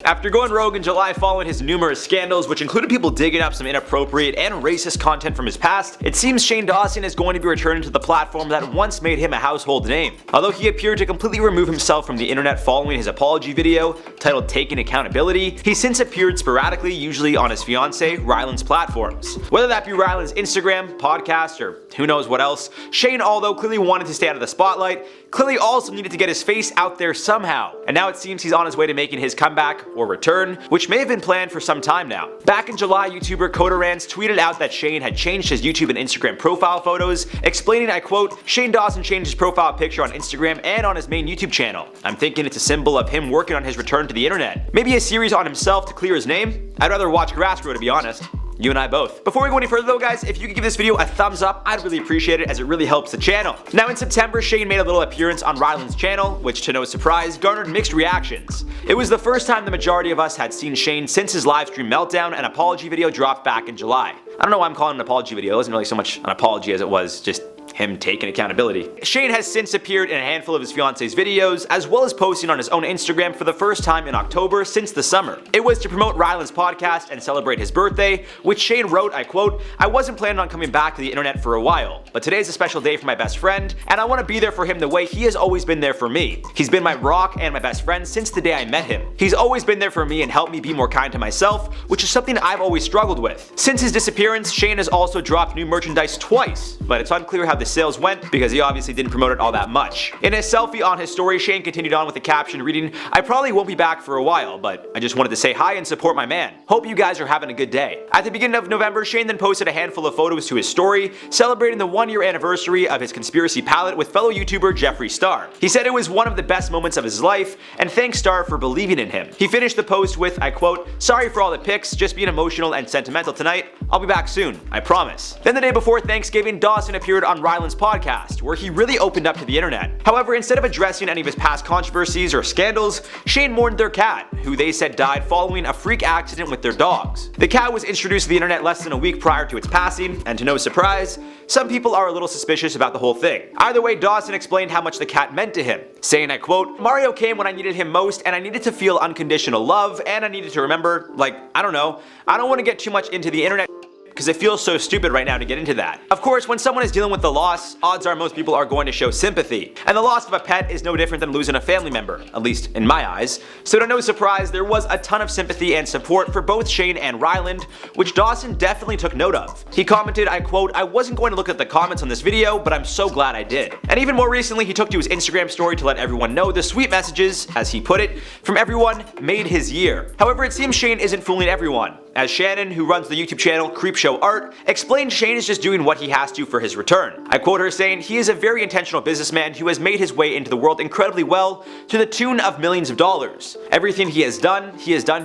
After going rogue in July following his numerous scandals, which included people digging up some inappropriate and racist content from his past, it seems Shane Dawson is going to be returning to the platform that once made him a household name. Although he appeared to completely remove himself from the internet following his apology video, titled Taking Accountability, he since appeared sporadically, usually on his fiancé Rylan's platforms. Whether that be Rylan's Instagram, podcast, or who knows what else, Shane, although clearly wanted to stay out of the spotlight, clearly also needed to get his face out there somehow. And now it seems he's on his way to making his comeback, or return, which may have been planned for some time now. Back in July, YouTuber Coderans tweeted out that Shane had changed his YouTube and Instagram profile photos, explaining, I quote, "Shane Dawson changed his profile picture on Instagram and on his main YouTube channel. I'm thinking it's a symbol of him working on his return to the internet. Maybe a series on himself to clear his name? I'd rather watch grass grow, to be honest." You and I both. Before we go any further though guys, if you could give this video a thumbs up, I'd really appreciate it as it really helps the channel. Now in September, Shane made a little appearance on Rylan's channel, which to no surprise, garnered mixed reactions. It was the first time the majority of us had seen Shane since his livestream meltdown and apology video dropped back in July. I don't know why I'm calling it an apology video, it wasn't really so much an apology as it was just him taking accountability. Shane has since appeared in a handful of his fiance's videos, as well as posting on his own Instagram for the first time in October since the summer. It was to promote Rylan's podcast and celebrate his birthday, which Shane wrote, I quote, "I wasn't planning on coming back to the internet for a while, but today's a special day for my best friend, and I want to be there for him the way he has always been there for me. He's been my rock and my best friend since the day I met him. He's always been there for me and helped me be more kind to myself, which is something I've always struggled with." Since his disappearance, Shane has also dropped new merchandise twice, but it's unclear how the sales went because he obviously didn't promote it all that much. In his selfie on his story, Shane continued on with the caption reading, "I probably won't be back for a while, but I just wanted to say hi and support my man. Hope you guys are having a good day." At the beginning of November, Shane then posted a handful of photos to his story, celebrating the 1-year anniversary of his conspiracy palette with fellow YouTuber Jeffree Star. He said it was one of the best moments of his life, and thanks Star for believing in him. He finished the post with, I quote, "Sorry for all the pics, just being emotional and sentimental tonight. I'll be back soon, I promise." Then the day before Thanksgiving, Dawson appeared on Rylan's podcast, where he really opened up to the internet. However, instead of addressing any of his past controversies or scandals, Shane mourned their cat, who they said died following a freak accident with their dogs. The cat was introduced to the internet less than a week prior to its passing, and to no surprise, some people are a little suspicious about the whole thing. Either way, Dawson explained how much the cat meant to him, saying, I quote, "Mario came when I needed him most, and I needed to feel unconditional love, and I needed to remember, like, I don't know, I don't want to get too much into the internet because it feels so stupid right now to get into that." Of course, when someone is dealing with the loss, odds are most people are going to show sympathy. And the loss of a pet is no different than losing a family member, at least in my eyes. So to no surprise, there was a ton of sympathy and support for both Shane and Rylan, which Dawson definitely took note of. He commented, I quote, "I wasn't going to look at the comments on this video, but I'm so glad I did." And even more recently, he took to his Instagram story to let everyone know the sweet messages, as he put it, from everyone made his year. However, it seems Shane isn't fooling everyone, as Shannon, who runs the YouTube channel Creepshow Art, explained Shane is just doing what he has to for his return. I quote her saying, "He is a very intentional businessman who has made his way into the world incredibly well to the tune of millions of dollars. Everything he has done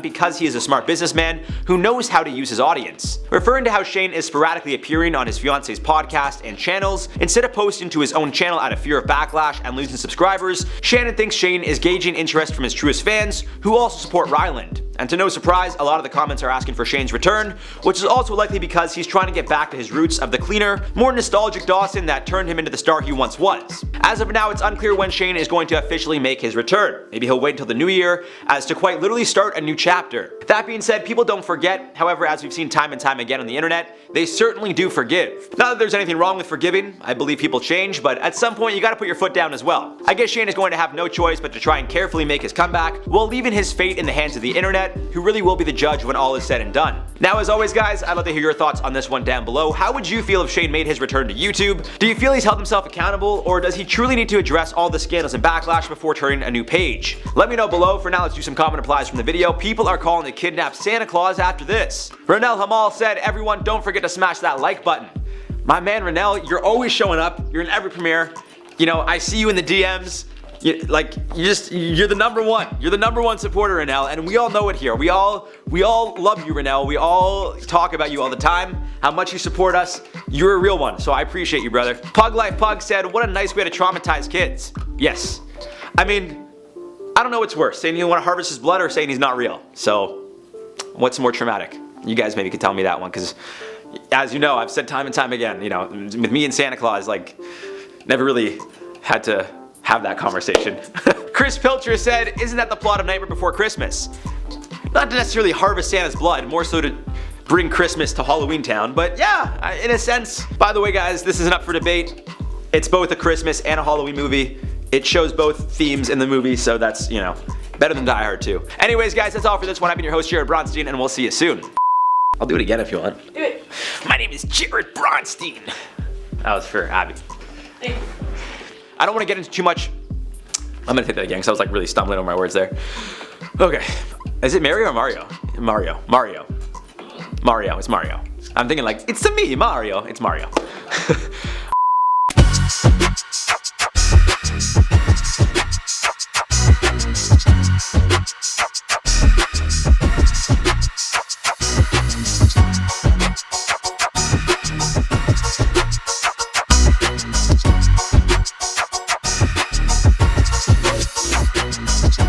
because he is a smart businessman who knows how to use his audience." Referring to how Shane is sporadically appearing on his fiance's podcast and channels, instead of posting to his own channel out of fear of backlash and losing subscribers, Shannon thinks Shane is gauging interest from his truest fans, who also support Rylan. And to no surprise, a lot of the comments are asking for Shane's return, which is also likely because he's trying to get back to his roots of the cleaner, more nostalgic Dawson that turned him into the star he once was. As of now, it's unclear when Shane is going to officially make his return. Maybe he'll wait until the new year, as to quite literally start a new chapter. That being said, people don't forget. However, as we've seen time and time again on the internet, they certainly do forgive. Not that there's anything wrong with forgiving, I believe people change, but at some point you gotta put your foot down as well. I guess Shane is going to have no choice but to try and carefully make his comeback, while leaving his fate in the hands of the internet, who really will be the judge when all is said and done. Now, as always guys, I'd love to hear your thoughts on this one down below. How would you feel if Shane made his return to YouTube? Do you feel he's held himself accountable, or does he truly need to address all the scandals and backlash before turning a new page? Let me know below. For now, let's do some comment replies from the video. People are calling to kidnap Santa Claus after this. Renell Hamal said, "Everyone, don't forget to smash that like button." My man Renell, you're always showing up. You're in every premiere. You know, I see you in the DMs. You're the number one. You're the number one supporter, Renell, and we all know it here. We all love you, Renell. We all talk about you all the time. How much you support us. You're a real one, so I appreciate you, brother. Pug Life Pug said, "What a nice way to traumatize kids." Yes. I mean, I don't know what's worse, saying you want to harvest his blood or saying he's not real. So, what's more traumatic? You guys maybe could tell me that one, because as you know, I've said time and time again, you know, with me and Santa Claus, like, never really had to have that conversation. Chris Pilcher said, "Isn't that the plot of Nightmare Before Christmas?" Not to necessarily harvest Santa's blood, more so to bring Christmas to Halloween Town, but yeah, in a sense. By the way guys, this isn't up for debate. It's both a Christmas and a Halloween movie. It shows both themes in the movie, so that's, you know, better than Die Hard 2. Anyways guys, that's all for this one. I've been your host, Jared Bronstein, and we'll see you soon. I'll do it again if you want. Do it. My name is Jared Bronstein. That was for Abby. Thank you. I don't want to get into too much. I'm gonna take that again because I was like really stumbling over my words there. Okay. Is it Mario or Mario? Mario. Mario. It's Mario. I'm thinking like, it's to me, Mario. It's Mario.